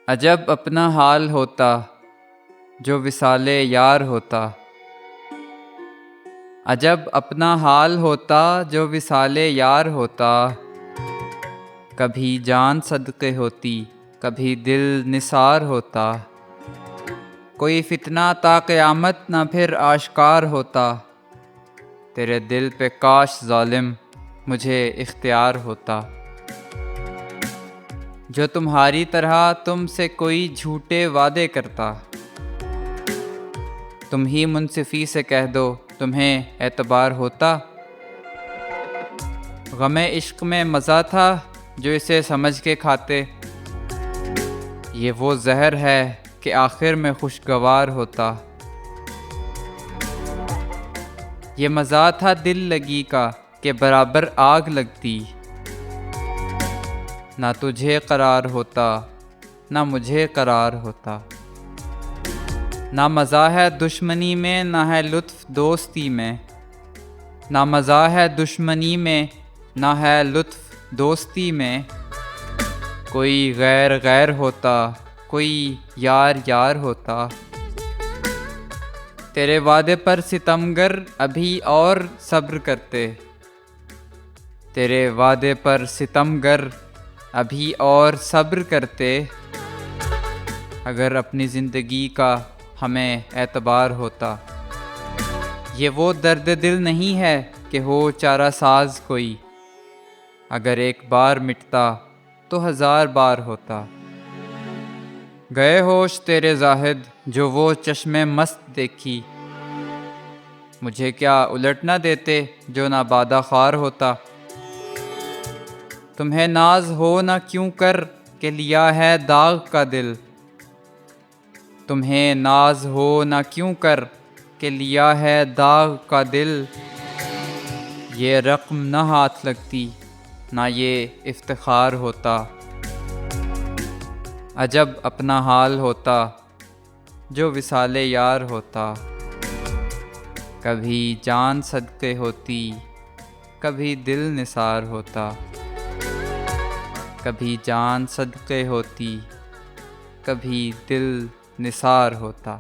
عجب اپنا حال ہوتا جو وصال یار ہوتا۔ عجب اپنا حال ہوتا جو وصال یار ہوتا۔ کبھی جان صدقے ہوتی کبھی دل نثار ہوتا۔ کوئی فتنہ تا قیامت نہ پھر آشکار ہوتا۔ تیرے دل پہ کاش ظالم مجھے اختیار ہوتا۔ جو تمہاری طرح تم سے کوئی جھوٹے وعدے کرتا۔ تم ہی منصفی سے کہہ دو تمہیں اعتبار ہوتا۔ غم عشق میں مزہ تھا جو اسے سمجھ کے کھاتے۔ یہ وہ زہر ہے کہ آخر میں خوشگوار ہوتا۔ یہ مزہ تھا دل لگی کا کہ برابر آگ لگتی۔ نہ تجھے قرار ہوتا نہ مجھے قرار ہوتا۔ نہ مزہ ہے دشمنی میں نہ ہے لطف دوستی میں۔ نہ مزہ ہے دشمنی میں نہ ہے لطف دوستی میں۔ کوئی غیر غیر ہوتا کوئی یار یار ہوتا۔ تیرے وعدے پر ستمگر ابھی اور صبر کرتے۔ تیرے وعدے پر ستمگر ابھی اور صبر کرتے۔ اگر اپنی زندگی کا ہمیں اعتبار ہوتا۔ یہ وہ درد دل نہیں ہے کہ ہو چارہ ساز کوئی۔ اگر ایک بار مٹتا تو ہزار بار ہوتا۔ گئے ہوش تیرے زاہد جو وہ چشم مست دیکھی۔ مجھے کیا الٹ نہ دیتے جو نابادہ خوار ہوتا۔ تمہیں ناز ہو نہ کیوں کر کہ لیا ہے داغ کا دل۔ تمہیں ناز ہو نہ کیوں کر کہ لیا ہے داغ کا دل۔ یہ رقم نہ ہاتھ لگتی نہ یہ افتخار ہوتا۔ عجب اپنا حال ہوتا جو وصال یار ہوتا۔ کبھی جان صدقے ہوتی کبھی دل نثار ہوتا۔ کبھی جان صدقے ہوتی کبھی دل نثار ہوتا۔